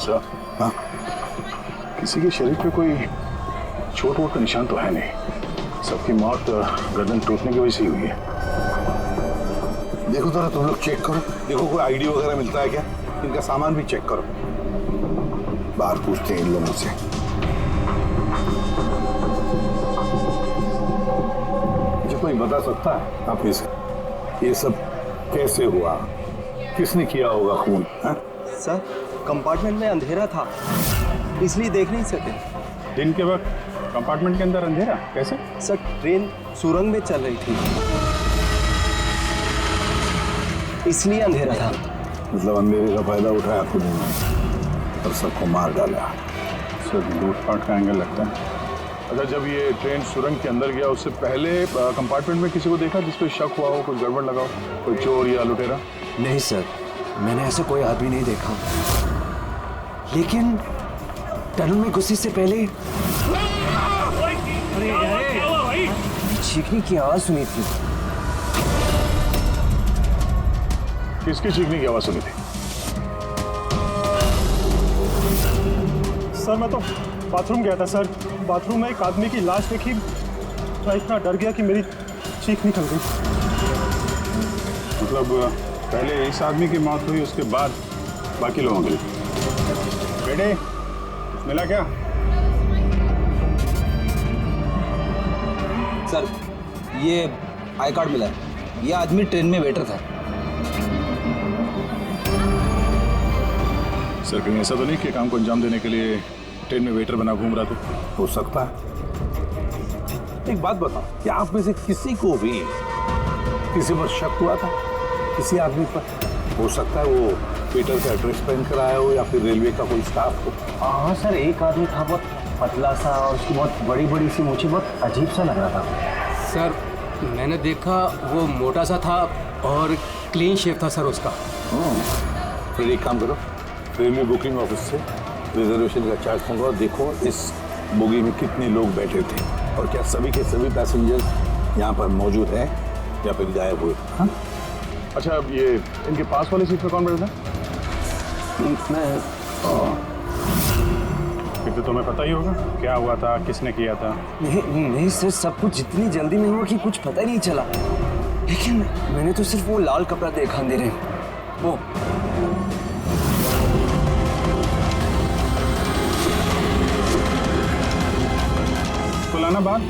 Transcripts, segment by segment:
Sir, हाँ, किसी के शरीर पे कोई चोट वोट का निशान तो है नहीं। सबकी मौत गर्दन टूटने की वजह से ही हुई है। देखो जरा तुम लोग चेक करो, देखो कोई आईडी वगैरह मिलता है क्या, इनका सामान भी चेक करो। बाहर पूछते हैं इन लोगों से। मुझे कोई बता सकता है आप ये सब कैसे हुआ, किसने किया होगा खून? सर, कंपार्टमेंट में अंधेरा था, इसलिए देख नहीं सके। दिन के वक्त कंपार्टमेंट के अंदर अंधेरा कैसे? सर, ट्रेन सुरंग में चल रही थी, इसलिए अंधेरा था। मतलब अंधेरे का फायदा उठाया खुद ने और सबको मार डाला। सर, लूटपाट का एंगल लगता है। अच्छा, जब ये ट्रेन सुरंग के अंदर गया उससे पहले कंपार्टमेंट में किसी को देखा जिस पे शक हुआ हो, कुछ गड़बड़ लगा हो, कोई चोर या लुटेरा? नहीं सर, मैंने ऐसा कोई आदमी नहीं देखा, लेकिन टनल में घुसने से पहले चीखने की आवाज सुनी थी। किसकी चीखने की आवाज सुनी थी? सर, मैं तो बाथरूम गया था सर, बाथरूम में एक आदमी की लाश देखी, मैं इतना डर गया कि मेरी चीख निकल गई। मतलब पहले इस आदमी की मौत हुई, उसके बाद बाकी लोगों की। बेटे, मिला क्या? सर, ये आई कार्ड मिला है, ये आदमी ट्रेन में वेटर था। सर, कहीं ऐसा तो नहीं कि काम को अंजाम देने के लिए ट्रेन में वेटर बना घूम रहा था? हो सकता है। एक बात बताओ, क्या आप में से किसी को भी किसी पर शक हुआ था, किसी आदमी पर? हो सकता है वो वेटर का एड्रेस पहन कर आया हो या फिर रेलवे का कोई स्टाफ हो। हाँ सर, एक आदमी था, बहुत पतला सा और उसकी बहुत बड़ी बड़ी सी मूछें, बहुत अजीब सा लग रहा था। सर, मैंने देखा वो मोटा सा था और क्लीन शेव था सर उसका। फिर एक काम करो, रेलवे बुकिंग ऑफिस से रिजर्वेशन का चार्ज मंगवाओ, देखो इस बोगी में कितने लोग बैठे थे और क्या सभी के सभी पैसेंजर्स यहाँ पर मौजूद हैं या फिर गायब हुए। हाँ? अच्छा, अब ये इनके पास वाली सीट पे कौन बैठा था? फिर तो तुम्हें पता ही होगा क्या हुआ था, किसने किया था। नहीं सर, सब कुछ इतनी जल्दी में हुआ कि कुछ पता ही नहीं चला, लेकिन मैंने तो सिर्फ वो लाल कपड़ा देखा अंधेरे में, वो। तो लाना बात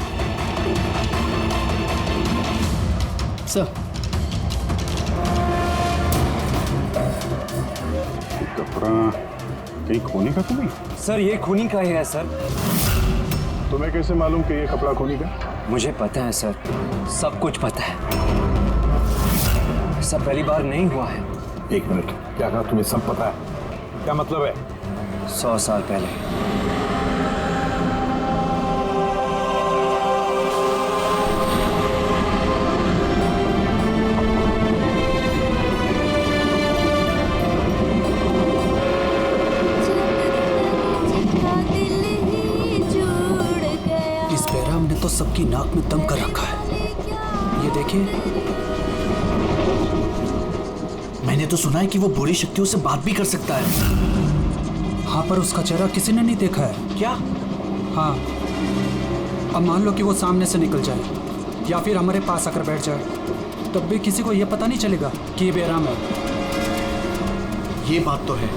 सर। कपड़ा कहीं खूनी का तो नहीं? सर, ये खूनी का ही है सर। तुम्हें कैसे मालूम कि ये कपड़ा खूनी का? मुझे पता है सर, सब कुछ पता है। ऐसा पहली बार नहीं हुआ है। एक मिनट, क्या कहा? तुम्हें सब पता है? क्या मतलब है? 100 साल पहले तो सबकी नाक में दम कर रखा है। ये देखिए, मैंने तो सुना है कि वो बुरी शक्तियों से बात भी कर सकता है। हाँ, पर उसका चेहरा किसी ने नहीं देखा है। क्या? हाँ, अब मान लो कि वो सामने से निकल जाए या फिर हमारे पास आकर बैठ जाए, तब भी किसी को ये पता नहीं चलेगा कि ये बेराम है। ये बात तो है।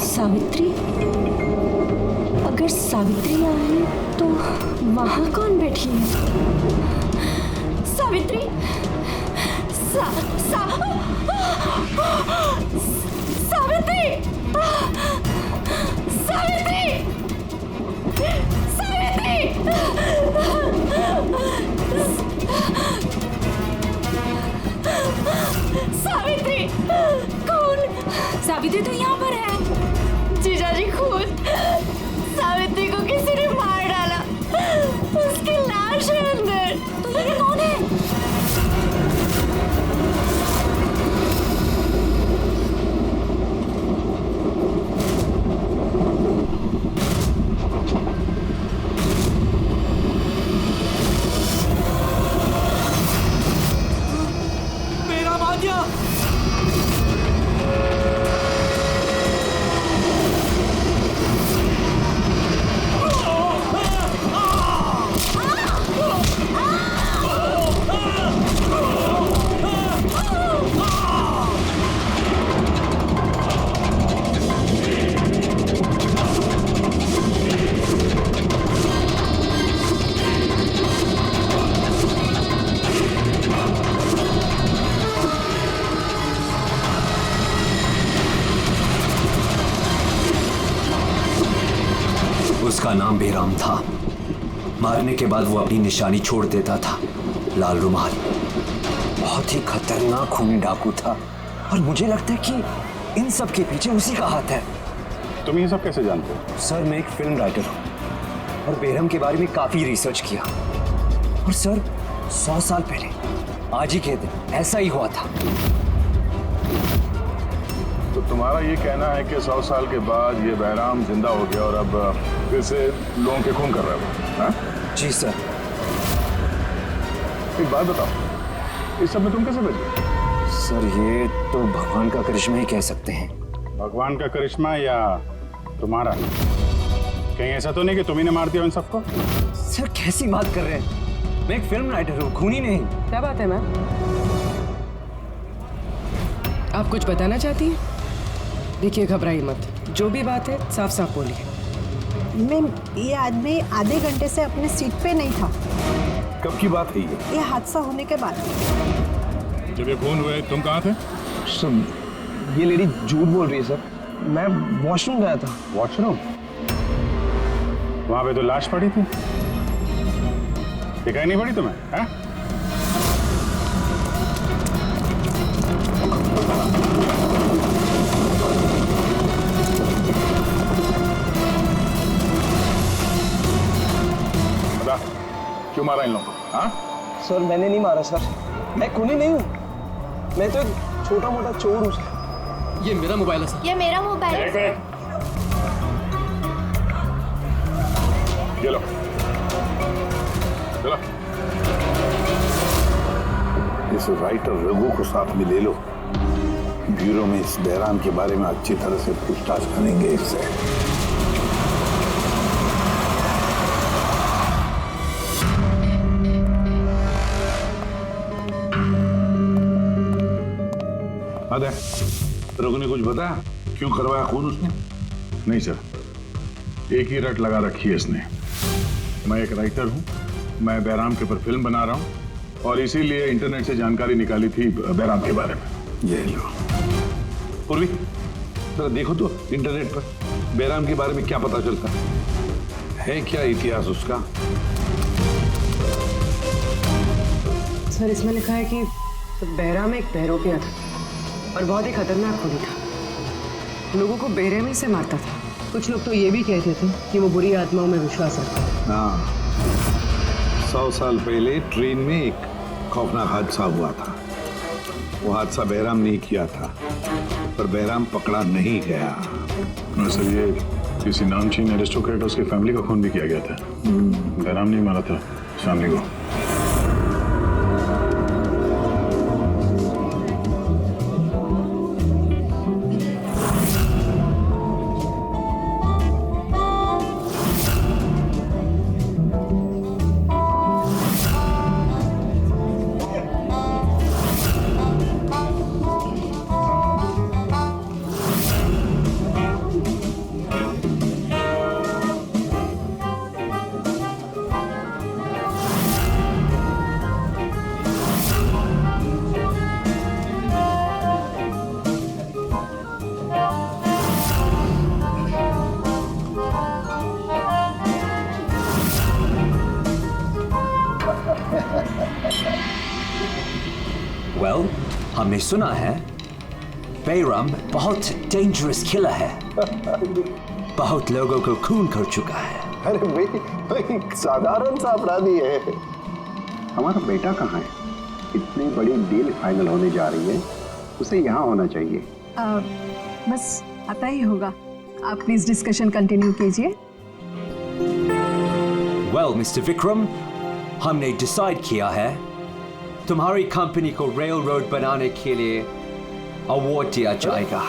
सावित्री? अगर सावित्री आए तो वहां कौन बैठी है? सावित्री! सावित्री! सावित्री! सावित्री! सावित्री! कौन? सावित्री तो यहाँ पर है। जीजाजी, खून! सावित्री उसका नाम बेराम था। मारने के बाद वो अपनी निशानी छोड़ देता था, लाल रुमाल। बहुत ही खतरनाक खूनी डाकू था और मुझे लगता है कि इन सब के पीछे उसी का हाथ है। तुम ये सब कैसे जानते हो? सर, मैं एक फिल्म राइटर हूँ और बेरहम के बारे में काफी रिसर्च किया। और सर, 100 साल पहले आज ही के दिन ऐसा ही हुआ था। तो तुम्हारा ये कहना है कि 100 साल के बाद ये बहराम जिंदा हो गया और अब फिर से लोगों के खून कर रहा है? हाँ? जी सर। एक बात बताओ, इस सब में तुम कैसे बच गए? सर, ये तो भगवान का करिश्मा ही कह सकते हैं। भगवान का करिश्मा या तुम्हारा? कहीं ऐसा तो नहीं कि तुम ही ने मार दिया उन सबको? सर, कैसी बात कर रहे हैं? मैं एक फिल्म राइटर हूँ, खूनी नहीं। क्या बात है मैम? आप कुछ बताना चाहती हैं? देखिए, घबराइए मत, जो भी बात है साफ साफ बोलिए। मैम, ये आदमी आधे घंटे से अपने सीट पे नहीं था। कब की बात है ये हादसा होने के बाद। जब ये खून हुए तुम कहाँ थे? सर, ये लेडी झूठ बोल रही है सर। मैं वॉशरूम गया था। वॉशरूम? वहां पे तो लाश पड़ी थी, दिखाई नहीं पड़ी तुम्हें? हाँ? बता, क्यों मारा इन लोगों को? हाँ? सर, मैंने नहीं मारा सर। मैं खूनी नहीं हूँ। मैं तो एक छोटा मोटा चोर हूँ सर। ये मेरा मोबाइल है सर। ये मेरा मोबाइल है। ये लो, चलो। इस राइटर रघु को साथ में ले लो। ब्यूरो में इस बहराम के बारे में अच्छी तरह से पूछताछ करेंगे इससे। अरे रघु ने कुछ बताया क्यों करवाया खून उसने? नहीं सर, एक ही रट लगा रखी है इसने। मैं एक राइटर हूँ, मैं बहराम के ऊपर फिल्म बना रहा हूँ और इसीलिए इंटरनेट से जानकारी निकाली थी बहराम के बारे में। ये लो पूर्वी, जरा देखो तो इंटरनेट पर बहराम के बारे में क्या पता चलता है क्या इतिहास उसका? सर, इसमें लिखा है कि बहराम एक बहरोपिया था और बहुत ही खतरनाक खूनी था। लोगों को बेरहमी से मारता था। कुछ लोग तो ये भी कहते थे कि वो बुरी आत्माओं में विश्वास रखता है। हाँ, 100 साल पहले ट्रेन में एक खौफनाक हादसा हुआ था। वो हादसा बहराम ने किया था, पर बहराम पकड़ा नहीं गया। सर, ये किसी नामचीन एरिस्टोक्रेट उसकी फैमिली का खून भी किया गया था। बहराम नहीं मारा था फैमिली को। वेल, हमने सुना है बेरहम बहुत डेंजरस किलर है। बहुत लोगों को खून कर चुका है। अरे भाई, साधारण सा अपराधी है। हमारा बेटा कहाँ है? इतनी बड़ी डील फाइनल होने जा रही है, उसे यहाँ होना चाहिए। बस आता ही होगा। आप प्लीज डिस्कशन कंटिन्यू कीजिए। वेल मिस्टर विक्रम, हमने डिसाइड किया है तुम्हारी कंपनी को रेल रोड बनाने के लिए अवार्ड दिया जाएगा।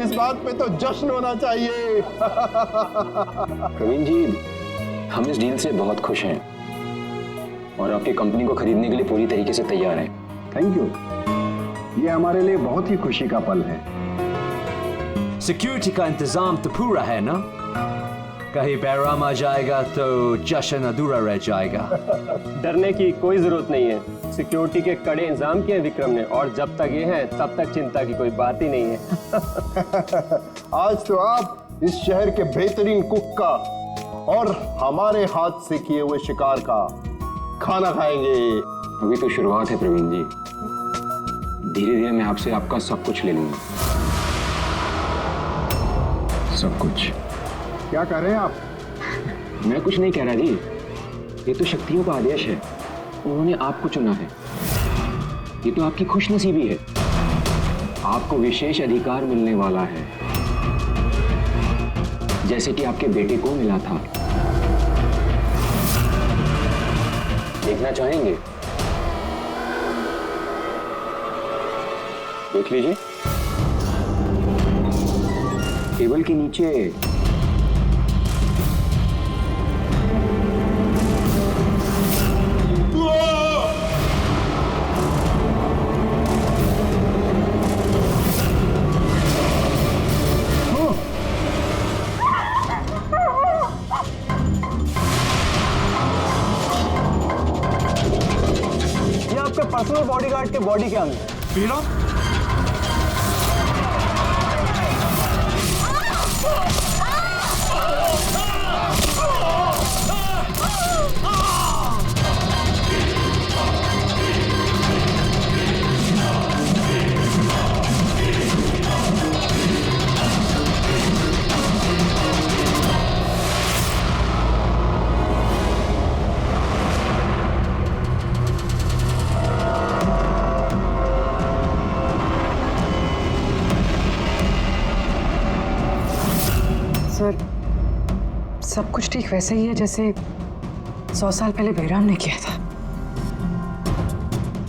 इस बात पे तो जश्न होना चाहिए। प्रवीण जी, हम इस डील से बहुत खुश हैं और आपकी कंपनी को खरीदने के लिए पूरी तरीके से तैयार हैं। थैंक यू, ये हमारे लिए बहुत ही खुशी का पल है। सिक्योरिटी का इंतजाम तो पूरा है ना? कहीं बहराम आ जाएगा तो जश्न अधूरा रह जाएगा। डरने की कोई जरूरत नहीं है। सिक्योरिटी के कड़े इंतजाम किए विक्रम ने, और जब तक ये हैं तब तक चिंता की कोई बात ही नहीं है। आज तो आप इस शहर के बेहतरीन कुक का और हमारे हाथ से किए हुए शिकार का खाना खाएंगे। अभी तो शुरुआत है प्रवीण जी, धीरे धीरे मैं आपसे आपका सब कुछ ले लूंगा। सब कुछ। क्या कह रहे हैं आप? मैं कुछ नहीं कह रहा जी, ये तो शक्तियों का आदेश है, उन्होंने आपको चुना है। ये तो आपकी खुशनसीबी है, आपको विशेष अधिकार मिलने वाला है, जैसे कि आपके बेटे को मिला था। देखना चाहेंगे? देख लीजिए, टेबल के नीचे पर्सनल बॉडीगार्ड के बॉडी के अंदर वीरा, सर, सब कुछ ठीक वैसे ही है जैसे 100 साल पहले बेराम ने किया था।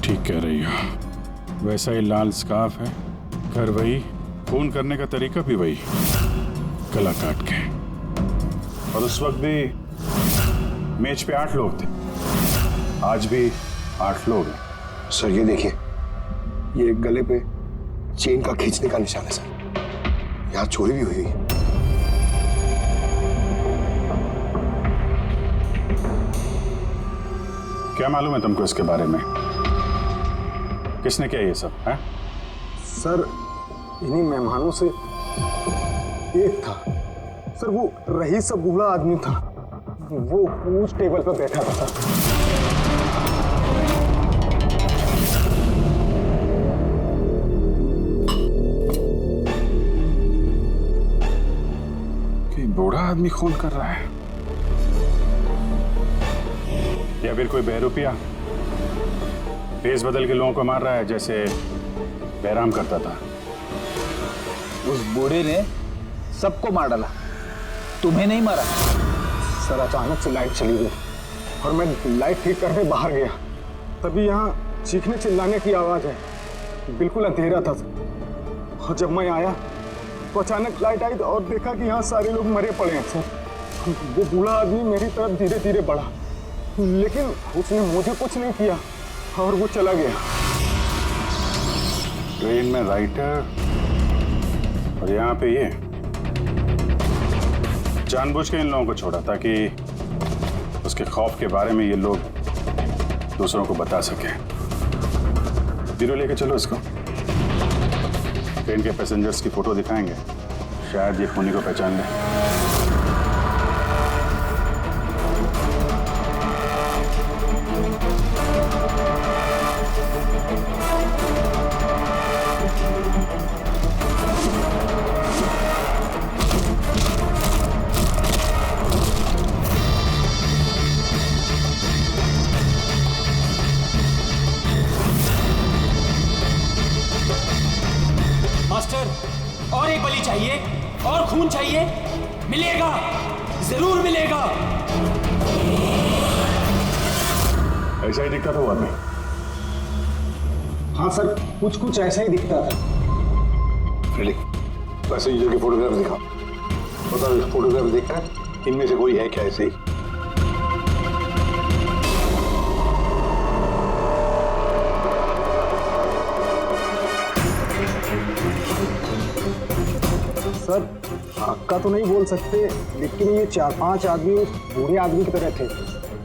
ठीक कह रही हो, वैसा ही लाल स्कार्फ है, घर वही, खून करने का तरीका भी वही, गला काट के। और उस वक्त भी मेज पे 8 लोग थे, आज भी 8 लोग हैं। सर ये देखिए, ये गले पे चेन का खींचने का निशान है सर, यहाँ चोरी भी हुई है। क्या मालूम है तुमको इसके बारे में? किसने किया ये सब है? सर इन्हीं मेहमानों से एक था सर, वो रईस सा बूढ़ा आदमी था, वो उस टेबल पर बैठा था सर। कि बूढ़ा आदमी खून कर रहा है या फिर कोई बहरूपिया भेस बदल के लोगों को मार रहा है जैसे बैराम करता था। उस बूढ़े ने सबको मार डाला, तुम्हें नहीं मारा। सर अचानक से लाइट चली गई और मैं लाइट ठीक करने बाहर गया, तभी यहाँ चीखने चिल्लाने की आवाज है, बिल्कुल अंधेरा था सर। और जब मैं आया तो अचानक लाइट आई और देखा कि यहाँ सारे लोग मरे पड़े हैं सर। वो बूढ़ा आदमी मेरी तरफ धीरे धीरे बढ़ा, लेकिन उसने मुझे कुछ नहीं किया और वो चला गया। ट्रेन में राइटर और यहाँ पे ये जानबूझ के इन लोगों को छोड़ा ताकि उसके खौफ के बारे में ये लोग दूसरों को बता सके। जीरो लेके चलो इसको, ट्रेन के पैसेंजर्स की फोटो दिखाएंगे, शायद ये खूनी को पहचान ले। और एक बलि चाहिए और खून चाहिए, मिलेगा, जरूर मिलेगा। ऐसा ही दिखता था वो आदमी। हाँ सर, कुछ कुछ ऐसा ही दिखता था। फ्रेडी, पैसेंजर के फोटोग्राफ दिखा, बताओ फोटोग्राफ देखकर इनमें से कोई है क्या ऐसे ही? सर पक्का तो नहीं बोल सकते, लेकिन ये 4-5 आदमी उस बूढ़े आदमी की तरह थे,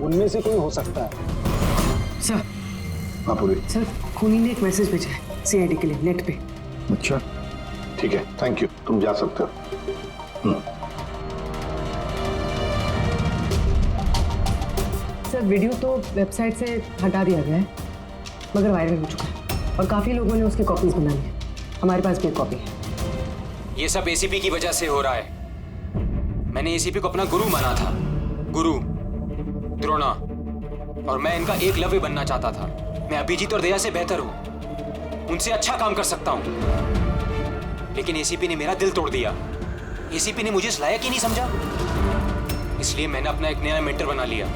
उनमें से कोई हो सकता है। सर, हाँ पूरी। सर खूनी ने एक मैसेज भेजा है सीआईडी के लिए नेट पे। अच्छा ठीक है, थैंक यू, तुम जा सकते हो। सर वीडियो तो वेबसाइट से हटा दिया गया है, मगर वायरल हो चुका है और काफ़ी लोगों ने उसकी कॉपीज बना ली है। हमारे पास भी एक कॉपी है। ये सब एसीपी की वजह से हो रहा है। मैंने एसीपी को अपना गुरु माना था, गुरु द्रोणा, और मैं इनका एकलव्य बनना चाहता था। मैं अभिजीत और दया से बेहतर हूं, उनसे अच्छा काम कर सकता हूं, लेकिन एसीपी ने मेरा दिल तोड़ दिया। एसीपी ने मुझे इस लायक ही नहीं समझा, इसलिए मैंने अपना एक नया मेंटर बना लिया,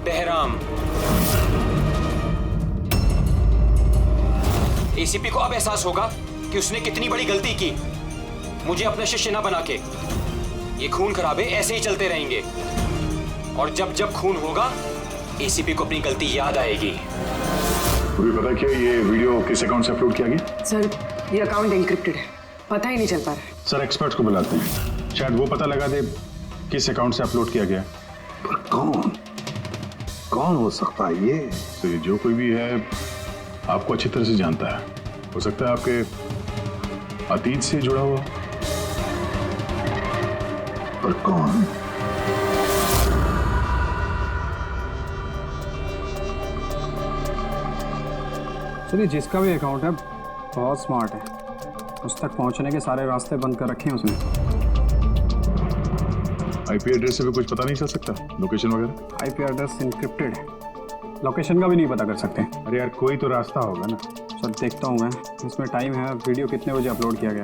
बहराम। एसीपी को अब एहसास होगा कि उसने कितनी बड़ी गलती की, मुझे अपना शिष्य ना बना के। ये खून खराबे ऐसे ही चलते रहेंगे, और जब जब खून होगा एसीपी को अपनी गलती याद आएगी। तुम्हें पता क्या ये वीडियो किस अकाउंट से अपलोड किया गया? सर ये अकाउंट एन्क्रिप्टेड है, पता ही नहीं चल पा रहा है। सर एक्सपर्ट्स को बुलाते हैं, शायद वो पता लगा दे किस अकाउंट से अपलोड किया गया। पर कौन हो सकता है ये? तो ये जो कोई भी है आपको अच्छी तरह से जानता है, हो सकता है आपके अतीत से जुड़ा हुआ। पर कौन? चलिए, जिसका भी अकाउंट है बहुत स्मार्ट है, उस तक पहुंचने के सारे रास्ते बंद कर रखे हैं उसने। आईपी एड्रेस से भी कुछ पता नहीं चल सकता, लोकेशन वगैरह? आईपी एड्रेस इनक्रिप्टेड है, लोकेशन का भी नहीं पता कर सकते। अरे यार कोई तो रास्ता होगा ना। सर देखता हूँ मैं, इसमें टाइम है, वीडियो कितने बजे अपलोड किया गया।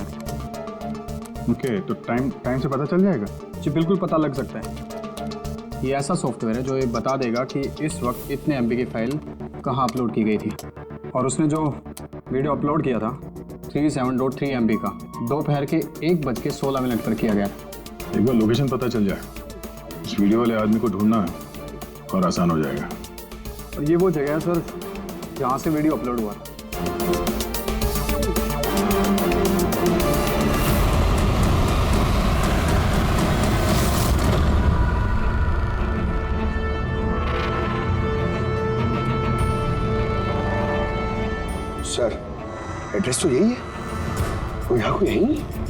ओके, तो टाइम से पता चल जाएगा? जी बिल्कुल पता लग सकता है। ये ऐसा सॉफ्टवेयर है जो ये बता देगा कि इस वक्त इतने MB की फाइल कहाँ अपलोड की गई थी, और उसने जो वीडियो अपलोड किया था 37.3 MB का, दोपहर के 1:16 पर किया गया। एक बार लोकेशन पता चल जाए, इस वीडियो वाले आदमी को ढूंढना और आसान हो जाएगा। और ये वो जगह है सर जहाँ से वीडियो अपलोड हुआ। सर एड्रेस तो यही है, वो यहाँ को यही है।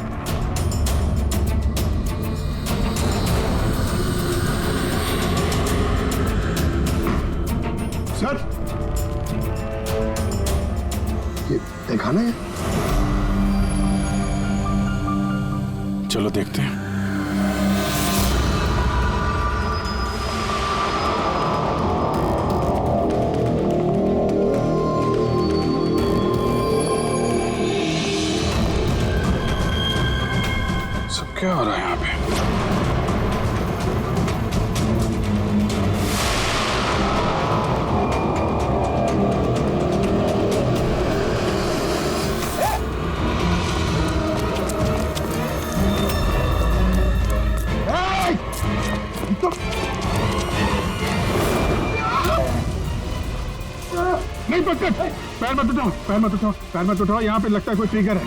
सर ये दिखाना है, चलो देखते हैं। सब क्या हो रहा है यहाँ पे? नहीं पकड़, पैर मत उठाओ, पैर मत उठाओ, पैर मत उठाओ। यहाँ पे लगता है कोई ट्रिगर है,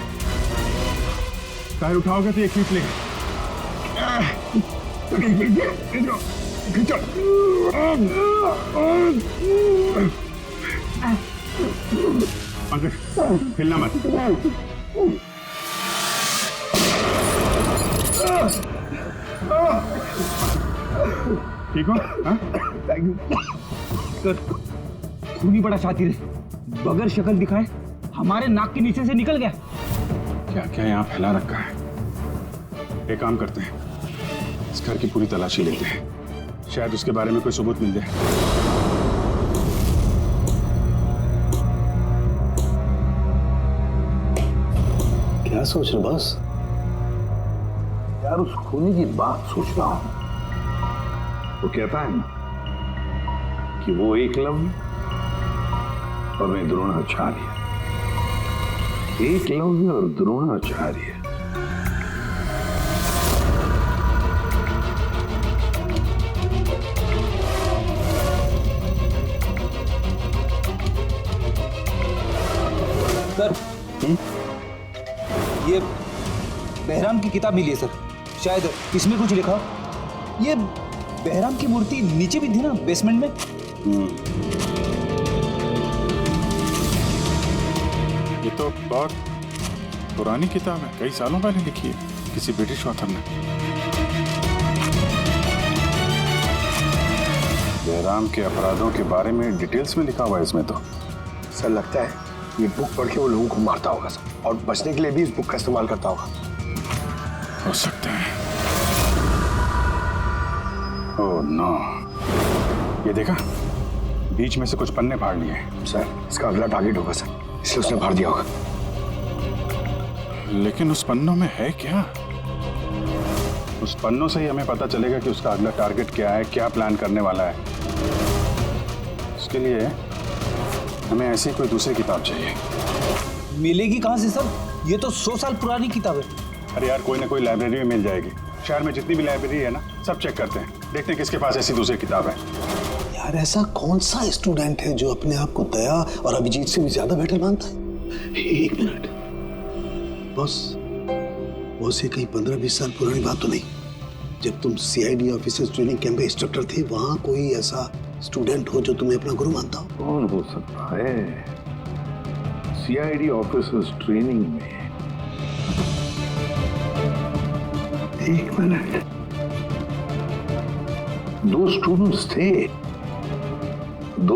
पैर उठाओगे तो ये खींच लेगा। खींचो, हिलना मत। ठीक हो? Thank you sir. खून ही बड़ा शातिर है, बगैर शक्ल दिखाए हमारे नाक के नीचे से निकल गया। क्या क्या यहाँ फैला रखा है? एक काम करते हैं, इस घर की पूरी तलाशी लेते हैं, शायद उसके बारे में कोई सबूत मिल जाए। क्या सोच रहे बस? यार उस खूनी की बात सोच रहा हूं। वो कहता है ना कि वो एकलव्य और मैं द्रोणाचार्य। एकलव्य और द्रोणाचार्य। सर ये बहराम की किताब मिली है सर, शायद इसमें कुछ लिखा। ये बहराम की मूर्ति नीचे भी थी ना बेसमेंट में। ये तो बहुत पुरानी किताब है, कई सालों पहले लिखी है, किसी ब्रिटिश ऑथर ने। जयराम के अपराधों के बारे में डिटेल्स में लिखा हुआ है इसमें तो। सर लगता है ये बुक पढ़ के वो लोगों को मारता होगा सर, और बचने के लिए भी इस बुक का इस्तेमाल करता होगा। हो सकता है। ओह नो, ये देखा, बीच में से कुछ पन्ने फाड़ लिए। सर इसका अगला टारगेट होगा सर, इसलिए उसने फाड़ दिया होगा। लेकिन उस पन्नों में है क्या? उस पन्नों से ही हमें पता चलेगा कि उसका अगला टारगेट क्या है, क्या प्लान करने वाला है। उसके लिए हमें ऐसी कोई दूसरी किताब चाहिए। मिलेगी कहाँ से सर? ये तो 100 साल पुरानी किताब है। अरे यार, कोई ना कोई लाइब्रेरी में मिल जाएगी। शहर में जितनी भी लाइब्रेरी है ना, सब चेक करते हैं, देखते हैं किसके पास ऐसी दूसरी किताब है। यार ऐसा कौन सा स्टूडेंट है जो अपने आप को दया और अभिजीत से भी ज्यादा बेटर मानता है? एक मिनट बॉस, ये कहीं 15-20 साल पुरानी बात तो नहीं? जब तुम सीआईडी ऑफिसर्स ट्रेनिंग कैंप में इंस्ट्रक्टर थे, वहां कोई ऐसा स्टूडेंट हो जो तुम्हें अपना गुरु मानता हो? कौन हो सकता है? सीआईडी ऑफिसर्स ट्रेनिंग में, एक मिनट, 2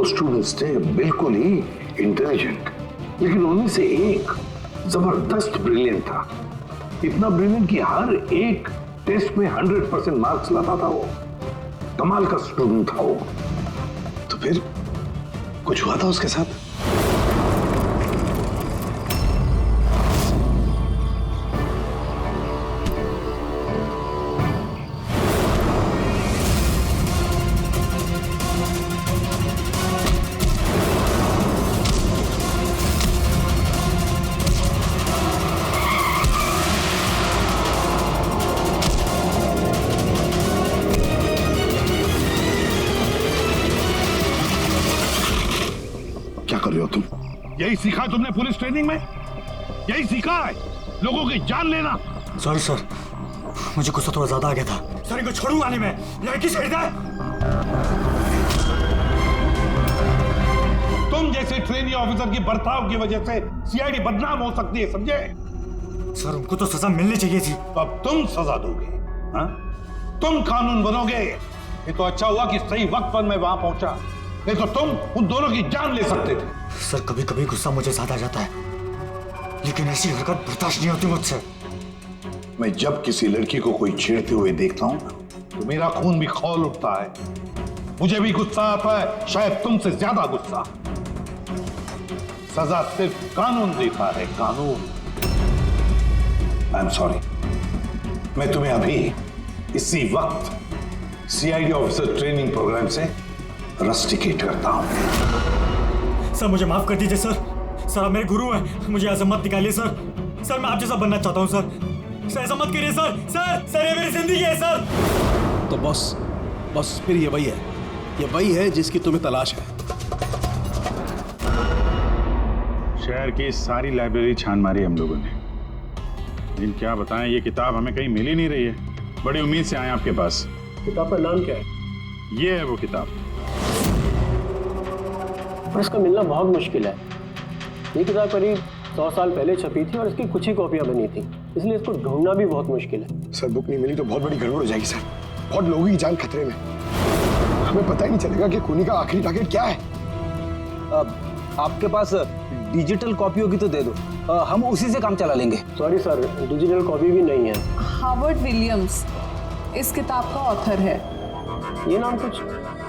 स्टूडेंट्स थे बिल्कुल ही इंटेलिजेंट, लेकिन उनमें से एक जबरदस्त ब्रिलियंट था। इतना ब्रिलियंट कि हर एक टेस्ट में 100% मार्क्स लाता था वो। कमाल का स्टूडेंट था वो। तो फिर कुछ हुआ था उसके साथ? क्या कर रहे हो तुम? यही सीखा है तुमने पुलिस ट्रेनिंग में? यही सीखा है लोगों की जान लेना? सॉरी सर, मुझे गुस्सा थोड़ा ज्यादा आ गया था। सर इनको छोड़ूंगा नहीं मैं, लड़की छोड़ दे। तुम जैसे ट्रेनी ऑफिसर की बर्ताव की वजह से सीआईडी बदनाम हो सकती है, समझे? सर उनको तो सजा मिलनी चाहिए थी। तो अब तुम सजा दोगे? हाँ? तुम कानून बनोगे? ये तो अच्छा हुआ कि सही वक्त पर मैं वहां पहुंचा, नहीं तो तुम उन दोनों की जान ले सकते थे। सर कभी कभी गुस्सा मुझे ज्यादा आ जाता है, लेकिन ऐसी हरकत बर्दाश्त नहीं होती मुझसे। मैं जब किसी लड़की को कोई छेड़ते हुए देखता हूं तो मेरा खून भी खौल उठता है, मुझे भी गुस्सा आता है, शायद तुमसे ज्यादा गुस्सा। सजा सिर्फ कानून देता है, कानून। आई एम सॉरी, मैं तुम्हें अभी इसी वक्त सीआईडी ऑफिसर ट्रेनिंग प्रोग्राम से रस्टिकेट करता हूं। सर मुझे माफ कर दीजिए सर। सर आप मेरे गुरु हैं, मुझे ऐसा मत निकालिए सर। सर मैं आप जैसा बनना चाहता हूं सर। सर ऐसा मत करिए सर। सर ये मेरी जिंदगी है सर। तो बॉस फिर ये वही है जिसकी तुम्हें तलाश है। शहर की सारी लाइब्रेरी छान मारी हम लोगों ने, लेकिन क्या बताएं, ये किताब हमें कहीं मिल ही नहीं रही है। बड़ी उम्मीद से आए आपके पास। किताब का नाम क्या है? ये है वो किताब। पर इसका मिलना बहुत मुश्किल है। ये किताब करीब 100 साल पहले छपी थी और इसकी कुछ ही कॉपियां बनी थी, इसलिए इसको ढूंढना भी बहुत मुश्किल है। सर बुक नहीं मिली तो बहुत बड़ी गड़बड़ हो जाएगी सर, बहुत लोगों की जान खतरे में। हमें पता ही नहीं चलेगा कि खूनी का आखिरी टारगेट क्या है। आपके पास डिजिटल कॉपी होगी तो दे दो, हम उसी से काम चला लेंगे। सॉरी सर, डिजिटल कॉपी भी नहीं है। हार्वर्ड विलियम्स इस किताब का ऑथर है। ये नाम कुछ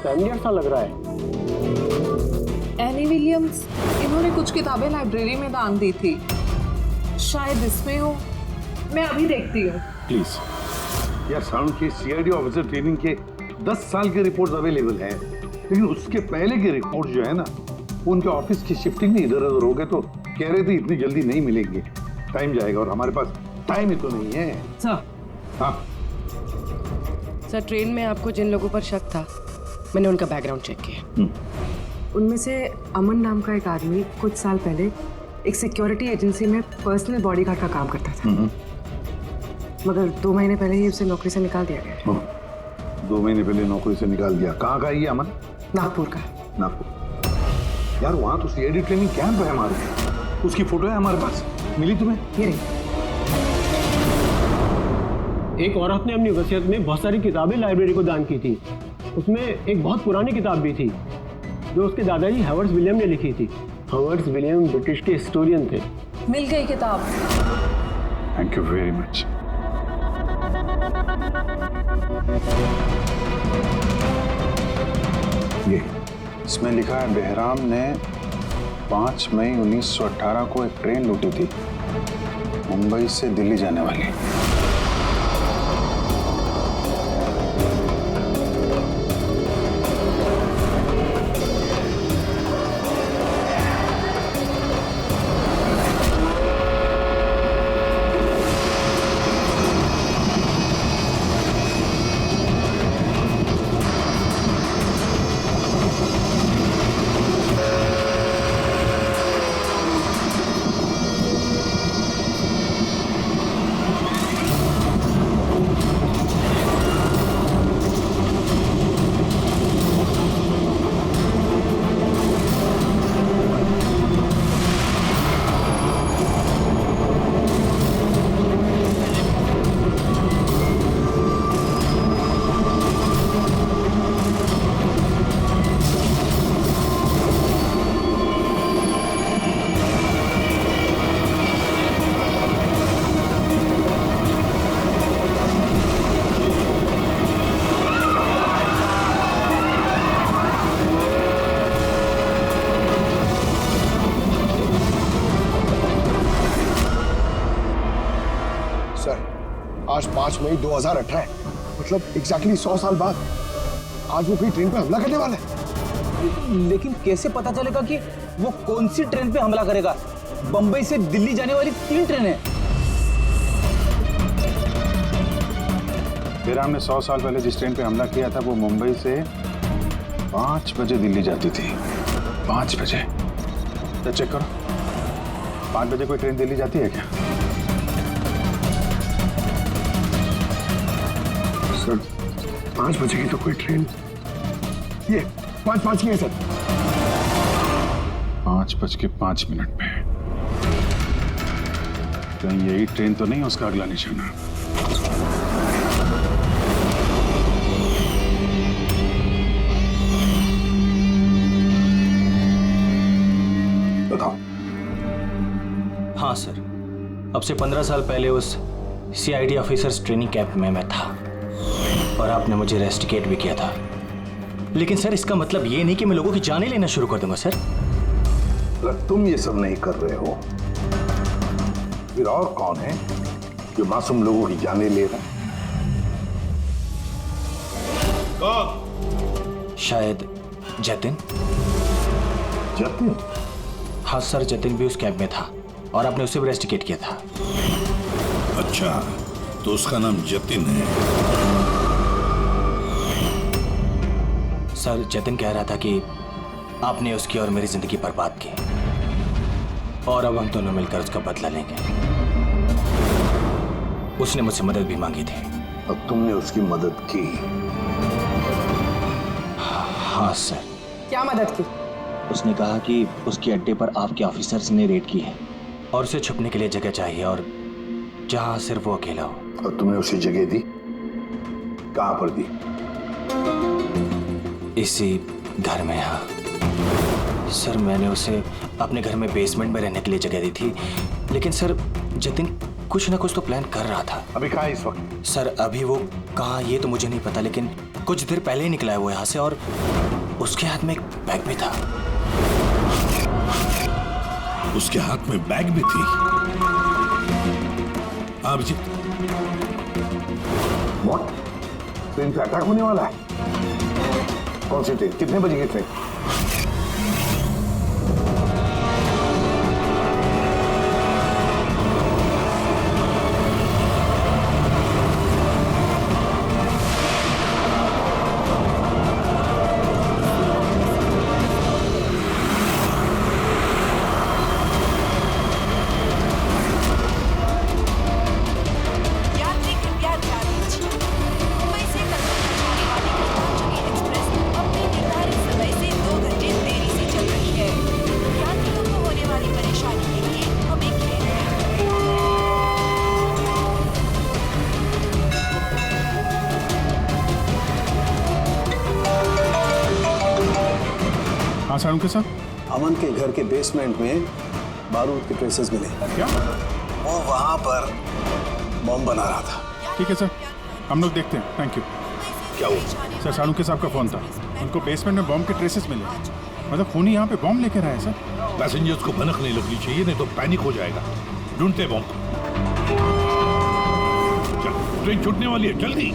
फैमिलियर सा लग रहा है। एनी विलियम्स, इन्होंने कुछ किताबें लाइब्रेरी में दान दी थी, शायद इसमें हो। मैं अभी देखती हूँ। प्लीज यार, साउंड के सीआईडी ऑफिसर ट्रेनिंग के 10 साल के रिपोर्ट्स अवेलेबल हैं, लेकिन उसके पहले के रिपोर्ट जो है ना, वो उनके ऑफिस की शिफ्टिंग में इधर उधर हो गए, तो कह रहे थे इतनी जल्दी नहीं मिलेंगे, टाइम जाएगा, और हमारे पास टाइम ही तो नहीं है। सर, हाँ सर ट्रेन में आपको जिन लोगों पर शक था, मैंने उनका बैकग्राउंड चेक किया। उनमें से अमन नाम का एक आदमी कुछ साल पहले एक सिक्योरिटी एजेंसी में पर्सनल बॉडीगार्ड का काम करता था, मगर 2 महीने पहले ही उसे नौकरी से निकाल दिया गया। 2 महीने पहले नौकरी से निकाल दिया। कहाँ का है ये अमन? नागपुर का। नागपुर? यार वहाँ तो सीआईडी ट्रेनिंग कैंप है हमारे, उसकी फोटो है हमारे पास, मिली तुम्हें? ये रही। एक औरत ने अपनी वसीयत में बहुत सारी किताबें लाइब्रेरी को दान की थी। उसमें एक बहुत पुरानी किताब भी थी जो उसके दादाजी हॉवर्ड विलियम ने लिखी थी। हॉवर्ड विलियम ब्रिटिश के हिस्टोरियन थे। मिल गई किताब। Thank you very much. ये इसमें लिखा है बेहराम ने 5 मई 1918 को एक ट्रेन लूटी थी मुंबई से दिल्ली जाने वाली। आज 5 मई 2018 है, मतलब एग्जैक्टली 100 साल बाद आज वो कोई ट्रेन पे हमला करने वाला है। लेकिन कैसे पता चलेगा कि वो कौन सी ट्रेन पे हमला करेगा? बंबई से दिल्ली जाने वाली 3 ट्रेनें। बेहराम ने 100 साल पहले जिस ट्रेन पे हमला किया था वो मुंबई से 5 बजे दिल्ली जाती थी। 5 बजे? तो चेक करो, 5 बजे कोई ट्रेन दिल्ली जाती है क्या? सर 5 बजे की तो कोई ट्रेन, ये 5:05 की है सर। 5:05 पे कहीं यही ट्रेन तो नहीं उसका अगला निशाना? बताओ। हाँ सर, अब से 15 साल पहले उस CID ऑफिसर्स ट्रेनिंग कैंप में मैं था और आपने मुझे रेस्टिकेट भी किया था। लेकिन सर इसका मतलब ये नहीं कि मैं लोगों की जानें लेना शुरू कर दूंगा सर। अगर तुम ये सब नहीं कर रहे हो फिर और कौन है जो मासूम लोगों की जानें ले रहा है? शायद जतिन। जतिन? हाँ सर, जतिन भी उस कैंप में था और आपने उसे भी रेस्टिकेट किया था। अच्छा, तो उसका नाम जतिन है। सर जतिन कह रहा था कि आपने उसकी और मेरी जिंदगी बर्बाद की और अब हम दोनों मिलकर उसका बदला लेंगे। उसने मुझसे मदद भी मांगी थी। अब तुमने उसकी मदद की? हाँ सर। क्या मदद की? उसने कहा कि उसके अड्डे पर आपके ऑफिसर्स ने रेड की है और उसे छुपने के लिए जगह चाहिए और जहां सिर्फ वो अकेला हो। और तुमने उसे जगह दी? कहां पर दी? इसी घर में। हाँ सर, मैंने उसे अपने घर में बेसमेंट में रहने के लिए जगह दी थी, लेकिन सर जतिन कुछ ना कुछ तो प्लान कर रहा था। अभी कहाँ है इस वक्त? सर अभी वो कहाँ ये तो मुझे नहीं पता, लेकिन कुछ देर पहले ही निकला है वो यहाँ से और उसके हाथ में एक बैग भी था। उसके हाथ में बैग भी थी? अभिजीत, व्हाट? ट्रेन पे अटैक होने वाला है? कौन सी ट्रेन? कितने बजे की ट्रेन? यात्री कृपया ध्यान दीजिए। मुंबई से कलकत्ता जाने वाली गीतांजलि एक्सप्रेस अपने निर्धारित समय से 2 घंटे साड़ू के साथ? अमन के घर के बेसमेंट में बारूद के ट्रेसेस मिले। क्या? वो वहां पर बम बना रहा था। ठीक है सर, हम लोग देखते हैं। Thank you. क्या हुआ? सर साड़ू के साहब का फोन था, उनको बेसमेंट में बम के ट्रेसेस मिले। मतलब खूनी यहाँ पे बम लेकर आया सर। पैसेंजर्स को भनक नहीं लगनी चाहिए, नहीं तो पैनिक हो जाएगा। ढूंढते बम को। चल, ट्रेन छूटने वाली है, जल्दी।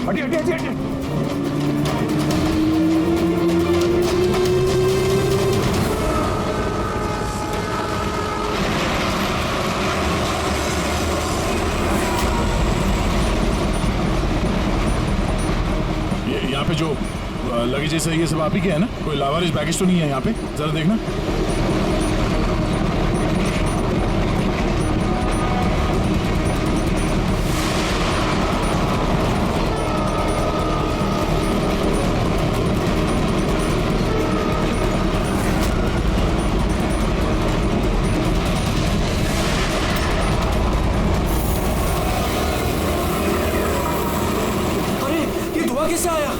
हटिए हटिए हटिए हटिए। यहाँ पे जो लगेज है ये सब आप ही के है ना? कोई लावारिस बैगेज तो नहीं है यहाँ पे? जरा देखना। अरे ये धुआं कैसे आया?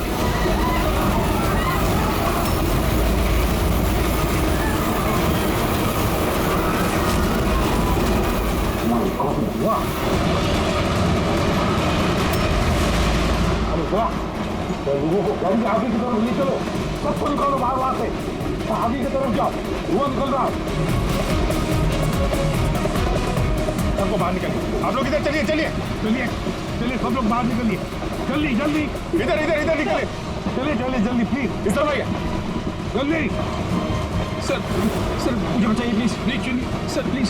लोगों को गाड़ी आगे की तरफ ले चलो, सबको निकालो बाहर वहां से, आगे की तरफ जाओ, धुआं निकल रहा। सबको बाहर निकलिए। आप लोग इधर चलिए चलिए चलिए चलिए, सब लोग बाहर निकलिए जल्दी जल्दी। इधर इधर इधर निकले, चलिए चलिए जल्दी प्लीज। इस तरफ आइए जल्दी। सर सर मुझे बचाइए प्लीज। प्लीज चलिए सर प्लीज।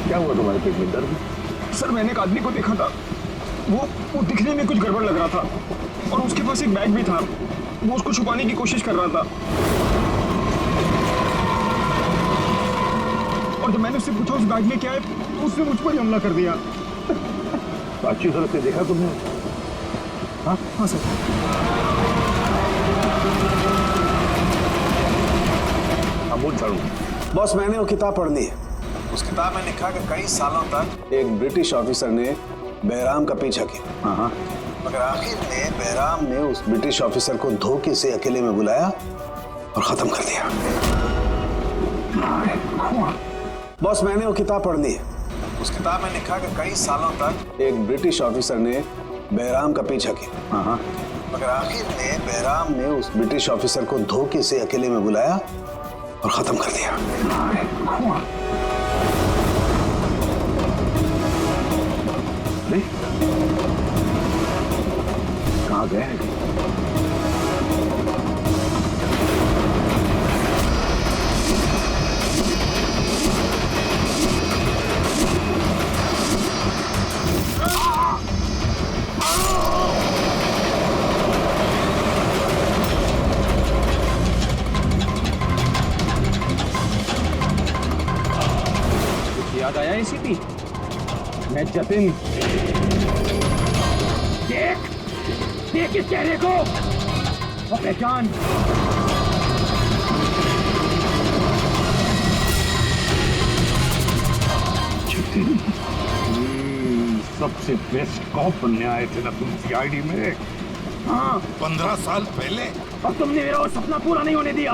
क्या हुआ तुम्हारे पेट में? दर्द? सर मैंने एक आदमी को देखा था, वो दिखने में कुछ गड़बड़ लग रहा था और उसके पास एक बैग भी था, वो उसको छुपाने की कोशिश कर रहा था। और जब मैंने उससे पूछा उस बैग में क्या है, तो उसने मुझ पर ही हमला कर दिया। अच्छी तरह से देखा तुमने? हाँ सर। अमूल साड़ू। बॉस मैंने वो किताब पढ़ ली है। उस किताब में लिखा कि कई सालों तक एक ब्रिटिश ऑफिसर ने बहराम का पीछा किया। मगर आखिर में बहराम ने उस ब्रिटिश ऑफिसर को धोखे से अकेले में बुलाया और खत्म कर दिया। बॉस मैंने वो किताब पढ़ ली है। उस किताब में लिखा कि कई सालों तक एक ब्रिटिश ऑफिसर ने बहराम का पीछा किया। मगर आखिर में बहराम ने उस ब्रिटिश ऑफिसर को धोखे से अकेले में बुलाया और खत्म कर दिया। कहाँ गए हैं? याद आया एसीपी? मैं जतिन। देख इस चेहरे को और पहचान। सबसे बेस्ट कॉप बनने आए थे ना तुम सीआईडी में? हाँ, 15 साल पहले। और तुमने मेरा वो सपना पूरा नहीं होने दिया।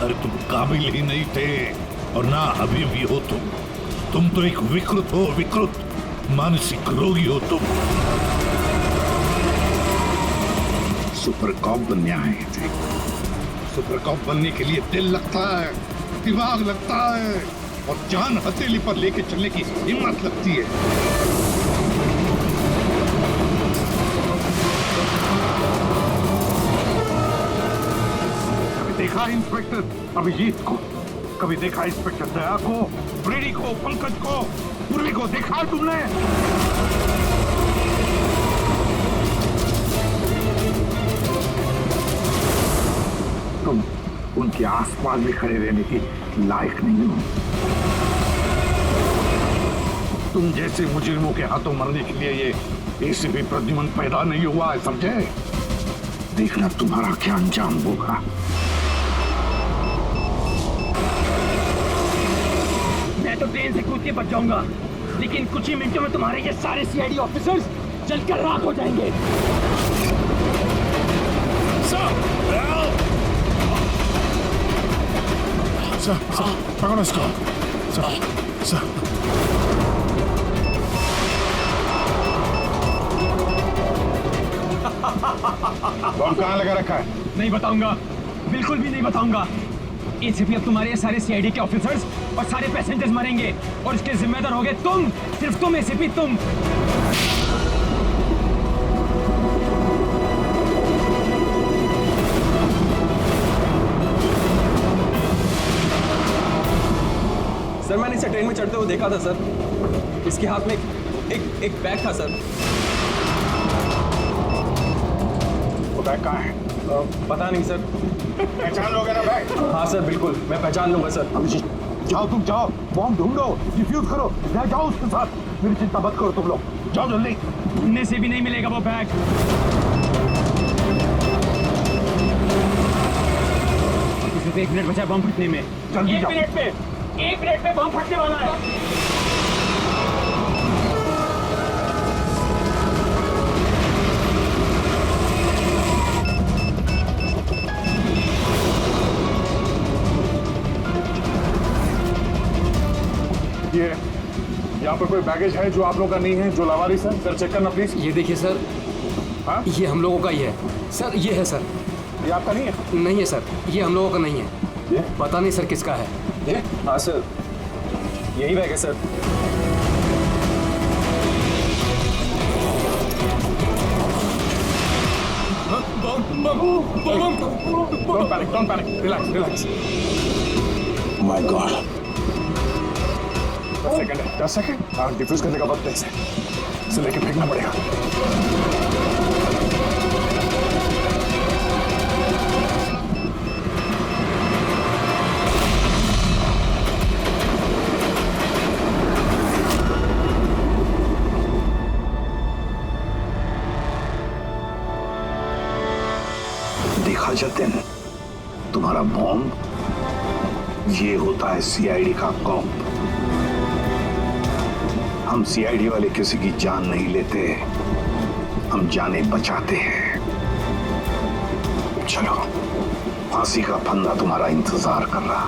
अरे तुम काबिल ही नहीं थे और ना अभी भी हो तुम तो एक विकृत हो, विकृत मानसिक रोगी हो तुम। सुपर कॉप बनने आए थे। सुपर कॉप बनने के लिए दिल लगता है, दिमाग लगता है और जान हथेली पर लेके चलने की हिम्मत लगती है। कभी देखा इंस्पेक्टर अभिजीत को? कभी देखा इंस्पेक्टर दया को, ब्रेडी को, पंकज को, पूर्वी को देखा तुमने? तुम उनके आसपास भी खड़े रहने की लायक नहीं हो। तुम जैसे मुजरिमों के हाथों मरने के लिए ये एसीपी प्रद्युमन पैदा नहीं हुआ है, समझे? देखना तुम्हारा क्या अंजाम होगा। तो ट्रेन से कूद के बच जाऊंगा, लेकिन कुछ ही मिनटों में तुम्हारे ये सारे सीआईडी ऑफिसर्स जलकर राख हो जाएंगे। पकड़ो इसको। बम कहाँ लगा रखा है? नहीं बताऊंगा, बिल्कुल भी नहीं बताऊंगा। एसीपी अब तुम्हारे सारे सीआईडी के ऑफिसर्स और सारे पैसेंजर्स मरेंगे और इसके जिम्मेदार होगे तुम, सिर्फ तुम एसीपी, तुम। सर मैंने इसे ट्रेन में चढ़ते हुए देखा था सर। इसके हाथ में एक बैग था सर। वो बैग कहाँ है? पता नहीं सर। पहचान लोगे ना बैग? हाँ सर बिल्कुल, मैं पहचान लूंगा सर। अभिजीत जाओ, तुम जाओ, बॉम्ब ढूंढो, डिफ्यूज करो, ले जाओ उसके साथ। मेरी चिंता मत करो तुम लोग, जाओ जल्दी। ढूंढने से भी नहीं मिलेगा वो बैग। सिर्फ 1 मिनट बचा बम फटने में। जल्दी एक जाओ। मिनट में बम फटने वाला है। ये यहाँ पर कोई बैगेज है जो आप लोगों का नहीं है, जो लावारिस है? सर चेक करना प्लीज। ये देखिए सर। हाँ? ये हम लोगों का ही है सर। ये है सर। ये आपका नहीं है? नहीं है सर, ये हम लोगों का नहीं है। ये पता नहीं सर किसका है। ये? हाँ सर, यही बैग है sir. Don't panic, relax. My God. 10 second. हाँ, डिफ्यूज करने का वक्त है इसे लेके फेंकना पड़ेगा। देखा जतिन, तुम्हारा बॉम्ब ये होता है सीआईडी का कॉम्प। हम सीआईडी वाले किसी की जान नहीं लेते, हम जाने बचाते हैं। चलो, फांसी का फंदा तुम्हारा इंतजार कर रहा।